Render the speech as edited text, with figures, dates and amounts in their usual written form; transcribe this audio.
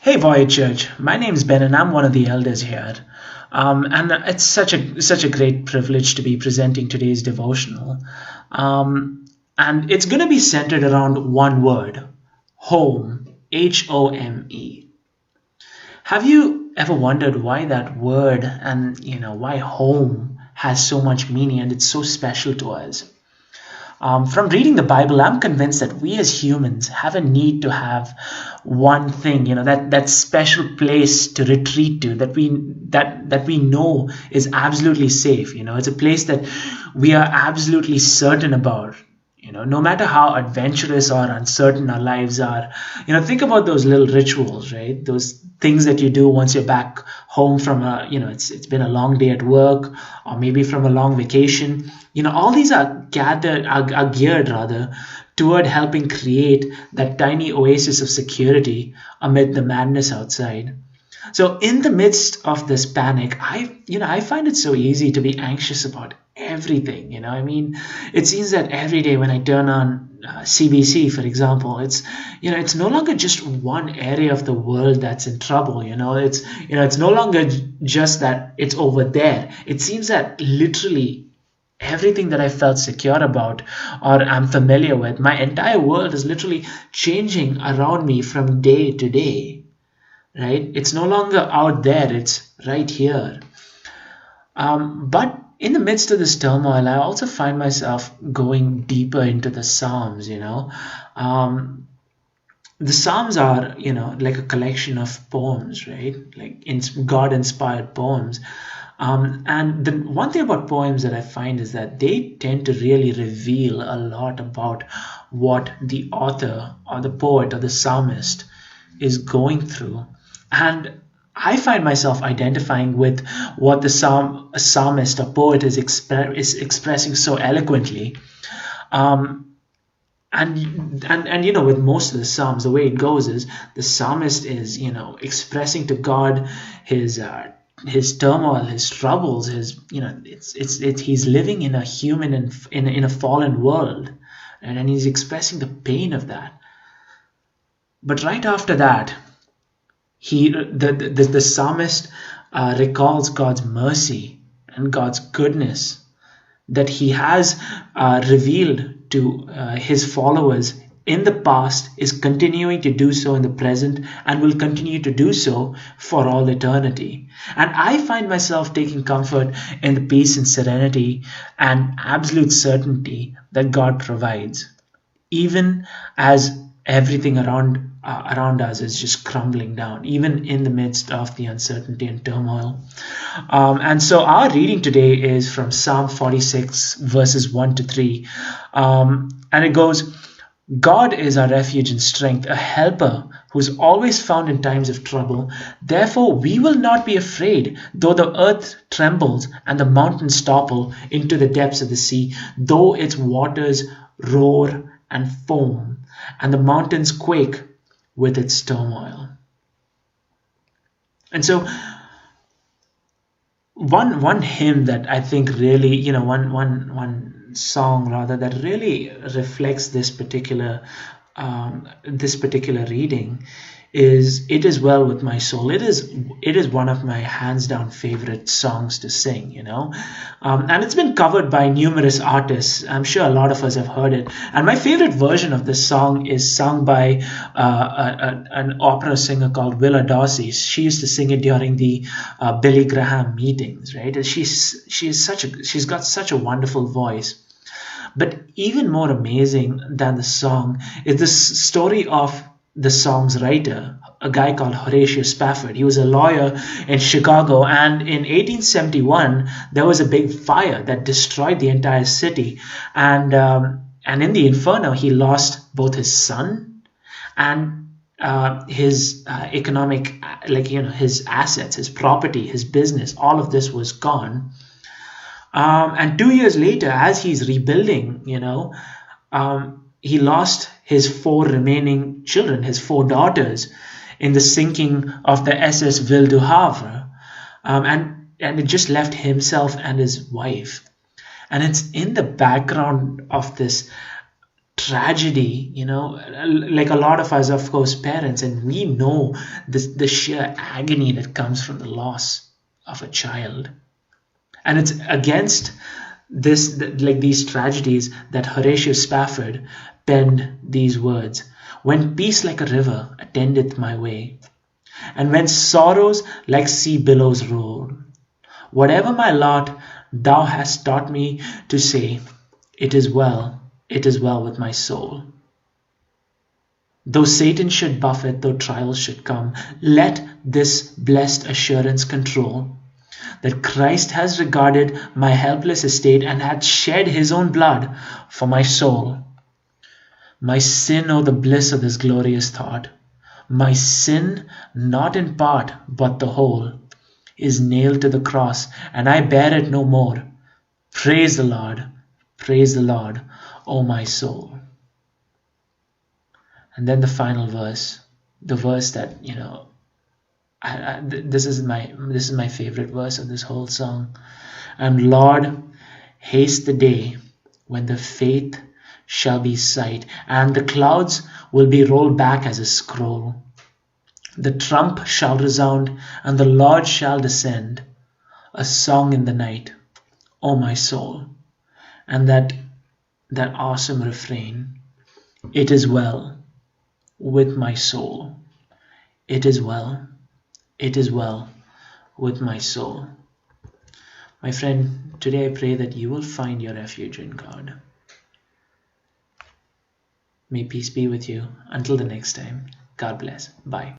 Hey Voyage Church, my name is Ben and I'm one of the elders here. And it's such a great privilege to be presenting today's devotional. And it's going to be centered around one word, home, Home. Have you ever wondered why that word and why home has so much meaning and it's so special to us? From reading the Bible, I'm convinced that we as humans have a need to have one thing, that special place to retreat to, that we know is absolutely safe. It's a place that we are absolutely certain about. No matter how adventurous or uncertain our lives are, think about those little rituals, right? Those things that you do once you're back home from it's been a long day at work or maybe from a long vacation. All these are geared rather toward helping create that tiny oasis of security amid the madness outside. So in the midst of this panic, I find it so easy to be anxious about everything. It seems that every day when I turn on CBC, for example, it's no longer just one area of the world that's in trouble. It's no longer just that it's over there. It seems that literally everything that I felt secure about or I'm familiar with, my entire world is literally changing around me from day to day, right? It's no longer out there, it's right here. But in the midst of this turmoil, I also find myself going deeper into the Psalms. The Psalms are, like a collection of poems, right? Like God-inspired poems. And the one thing about poems that I find is that they tend to really reveal a lot about what the author or the poet or the psalmist is going through. And I find myself identifying with what the psalmist or poet is expressing so eloquently. And with most of the psalms, the way it goes is the psalmist is expressing to God his turmoil, his troubles, he's living in a human and in a fallen world, and he's expressing the pain of that. But right after that, the psalmist recalls God's mercy and God's goodness that he has revealed to his followers in the past, is continuing to do so in the present, and will continue to do so for all eternity. And I find myself taking comfort in the peace and serenity and absolute certainty that God provides, even as everything around us is just crumbling down, even in the midst of the uncertainty and turmoil. And so our reading today is from Psalm 46, verses 1 to 3. And it goes, God is our refuge and strength, a helper who is always found in times of trouble. Therefore we will not be afraid, though the earth trembles and the mountains topple into the depths of the sea, though its waters roar and foam, and the mountains quake with its turmoil. And so one hymn that I think really, one song rather that really reflects this particular reading is "It Is Well With My Soul." It is one of my hands down favorite songs to sing, and it's been covered by numerous artists. I'm sure a lot of us have heard it, and my favorite version of this song is sung by an opera singer called Willa Dorsey. She used to sing it during the Billy Graham meetings, right? And she's got such a wonderful voice. But even more amazing than the song is the story of the song's writer, a guy called Horatio Spafford. He was a lawyer in Chicago, and in 1871 there was a big fire that destroyed the entire city, and in the inferno he lost both his son and his economic, his assets, his property, his business. All of this was gone. And 2 years later, as he's rebuilding, he lost his 4 remaining children, his 4 daughters, in the sinking of the SS Ville du Havre. And it just left himself and his wife. And it's in the background of this tragedy, like a lot of us, of course, parents, and we know the sheer agony that comes from the loss of a child. And it's against like these tragedies that Horatio Spafford penned these words: when peace like a river attendeth my way, and when sorrows like sea billows roll, whatever my lot, thou hast taught me to say, it is well with my soul. Though Satan should buffet, though trials should come, let this blessed assurance control, that Christ has regarded my helpless estate and hath shed his own blood for my soul. My sin, oh, the bliss of this glorious thought, my sin, not in part, but the whole, is nailed to the cross, and I bear it no more. Praise the Lord, O my soul. And then the final verse, the verse that, this is my favorite verse of this whole song. And Lord, haste the day when the faith shall be sight, and the clouds will be rolled back as a scroll. The trump shall resound, and the Lord shall descend, a song in the night, O my soul. And that awesome refrain, it is well with my soul. It is well with my soul. My friend, today I pray that you will find your refuge in God. May peace be with you. Until the next time, God bless. Bye.